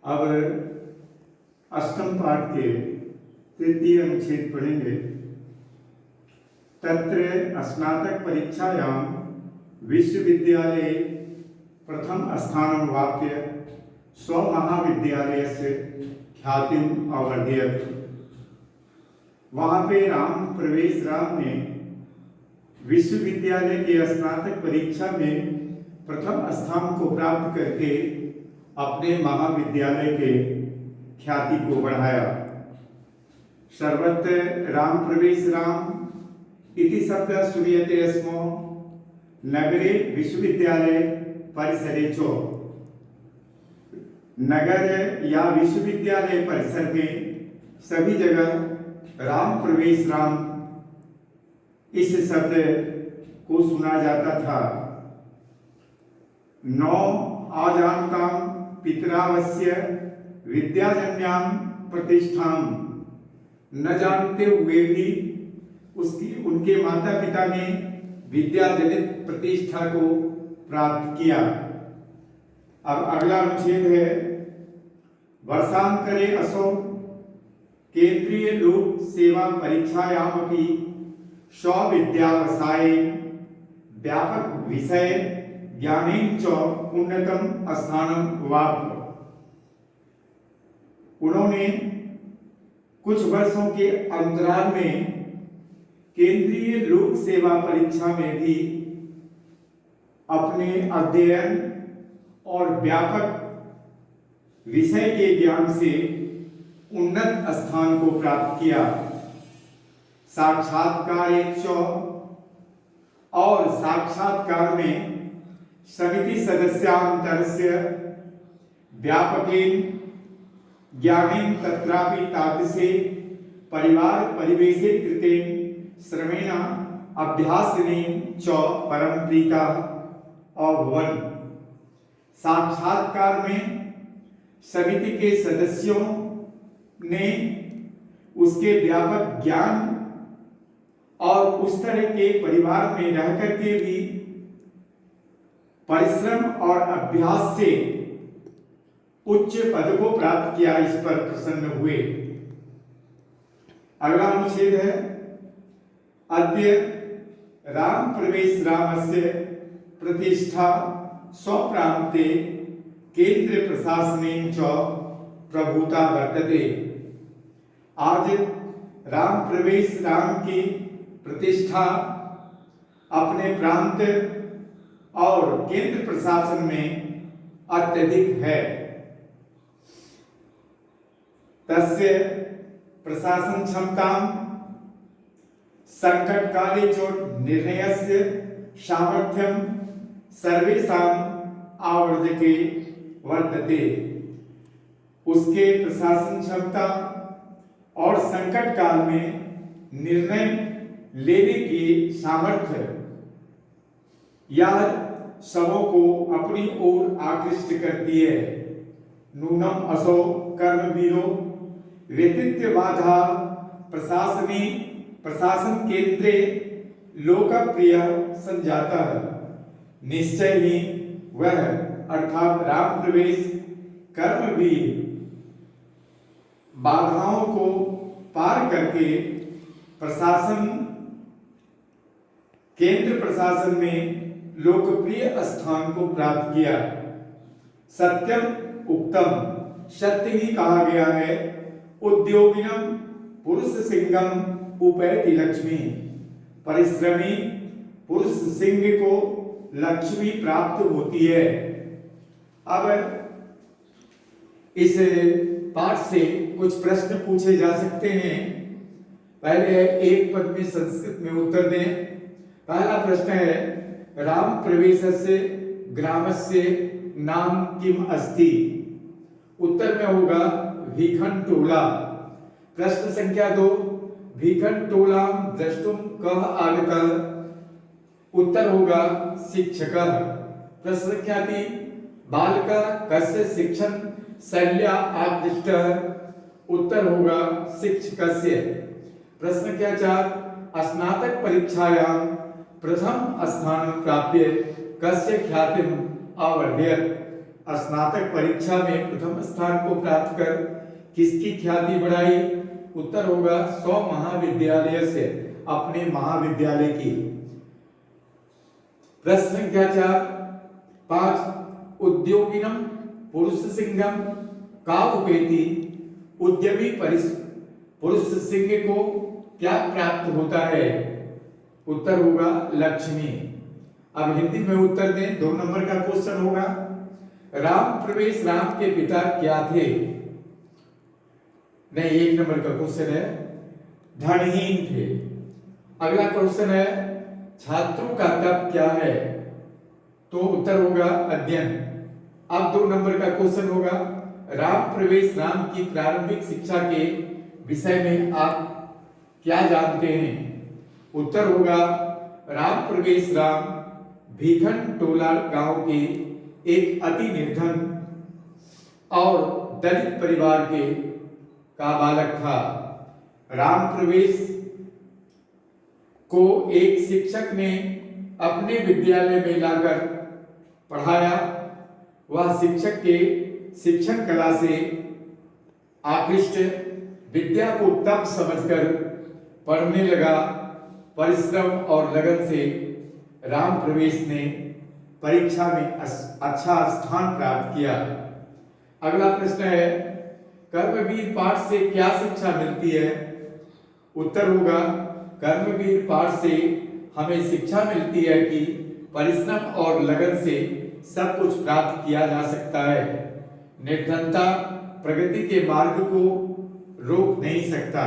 अब अष्टम पाठ के तृतीय अनुच्छेद पढ़ेंगे। तत्र स्नातक परीक्षायां विश्वविद्यालये प्रथम स्थानं वाप्य स्वमहाविद्यालयस्य ख्यातिम् अवर्धयत्। वहाँ पे राम प्रवेश राम ने विश्वविद्यालय के स्नातक परीक्षा में प्रथम स्थान को प्राप्त करके अपने महाविद्यालय के ख्याति को बढ़ाया। सर्वत्र राम प्रवेश राम इति शब्द श्रूयते स्म नगरे विश्वविद्यालय परिसरे च। नगर या विश्वविद्यालय परिसर में सभी जगह राम प्रवेश राम इस शब्द को सुना जाता था। नौ आजानताम पितरावस्य विद्याजन्यां प्रतिष्ठां, न जानते हुए भी उनके माता पिता ने विद्याजनित प्रतिष्ठा को प्राप्त किया। अब अगला अनुच्छेद है वर्षांतरे असौ केंद्रीय लोक सेवा परीक्षायामपि स्वविद्यावसाये व्यापक विषय ज्ञानेन च उन्नतम स्थानं वाप्य। उन्होंने कुछ वर्षों के अंतराल में केंद्रीय लोक सेवा परीक्षा में भी अपने अध्ययन और व्यापक विषय के ज्ञान से उन्नत स्थान को प्राप्त किया। साक्षात्कार और साक्षात्कार में समिति सदस्यांतरस्य व्यापकेन ज्ञानेन तत्रापि तादृशे परिवार परिवेशे कृतेन श्रमेण अभ्यासेन च परम प्रीता अभवन्। साक्षात्कार में समिति के सदस्यों ने उसके व्यापक ज्ञान और उस तरह के परिवार में रह करके भी परिश्रम और अभ्यास से उच्च पद को प्राप्त किया, इस पर प्रसन्न हुए। अगला अनुच्छेद है अद्य राम प्रवेश रामस्य प्रतिष्ठा स्वप्रान्ते केंद्र प्रशासनेन च प्रभुता वर्तते। आज राम प्रवेश राम की प्रतिष्ठा अपने प्रांत और केंद्र प्रशासन में अत्यधिक है। तस्य प्रशासन क्षमतां संकट काले च निर्णयस्य सामर्थ्यं सर्वेषां आवर्जके वर्तते। उसके प्रशासन क्षमता और संकट काल में निर्णय लेने की सामर्थ्य यह सबों को अपनी ओर आकृष्ट करती है। नूनम असौ कर्मवीरो व्यतित्वबाधा प्रशासन केंद्रे लोकप्रिय संजाता है। निश्चय ही वह अर्थात राम प्रवेश कर्मवीर बाधाओं को पार करके केंद्र प्रशासन में लोकप्रिय स्थान को प्राप्त किया। सत्यम उक्तम, सत्य ही कहा गया है। उद्योगिनम पुरुष सिंहम उपैति लक्ष्मी, परिश्रमी पुरुष सिंह को लक्ष्मी प्राप्त होती है। अब इस पाठ से कुछ प्रश्न पूछे जा सकते हैं। पहले एक पद में संस्कृत में उत्तर दें। पहला प्रश्न है राम प्रवेशस्य ग्रामस्य नाम किम अस्ति। उत्तर में होगा भीखन टोला। प्रश्न संख्या 2 भीखन टोला द्रष्टुम कः आगतः। उत्तर होगा शिक्षकः। प्रश्न संख्या 3 बालकः कस्य शिक्षण शैल्या आकृष्टः। उत्तर होगा शिक्षकस्य। प्रश्न संख्या 4 स्नातक परीक्षायां प्रथम स्थान प्राप्य कस्य ख्यातिम् अवर्धयत्। स्नातक परीक्षा में प्रथम स्थान को प्राप्त कर किसकी ख्याति बढ़ाई? उत्तर होगा स्व महाविद्यालय से, अपने महाविद्यालय की। प्रश्न संख्या 5 उद्योगिनम पुरुष सिंघम का उपेति, उद्यमी पुरुष सिंह को क्या प्राप्त होता है? उत्तर होगा लक्ष्मी। अब हिंदी में उत्तर दें, 2 नंबर का क्वेश्चन होगा राम प्रवेश राम के पिता क्या थे? नहीं, 1 नंबर का क्वेश्चन है धनहीन थे। अगला क्वेश्चन है छात्रों का तप क्या है? तो उत्तर होगा अध्ययन। अब 2 नंबर का क्वेश्चन होगा राम प्रवेश राम की प्रारंभिक शिक्षा के विषय में आप क्या जानते हैं? उत्तर होगा राम प्रवेश राम भीखन टोला गांव के एक अति निर्धन और दलित परिवार का बालक था। राम प्रवेश को एक शिक्षक ने अपने विद्यालय में लाकर पढ़ाया। वह शिक्षक के शिक्षण कला से आकृष्ट विद्या को तप समझकर पढ़ने लगा। परिश्रम और लगन से राम प्रवेश ने परीक्षा में अच्छा स्थान प्राप्त किया। अगला प्रश्न है कर्मवीर पाठ से क्या शिक्षा मिलती है? उत्तर होगा कर्मवीर पाठ से हमें शिक्षा मिलती है कि परिश्रम और लगन से सब कुछ प्राप्त किया जा सकता है। निर्धनता प्रगति के मार्ग को रोक नहीं सकता।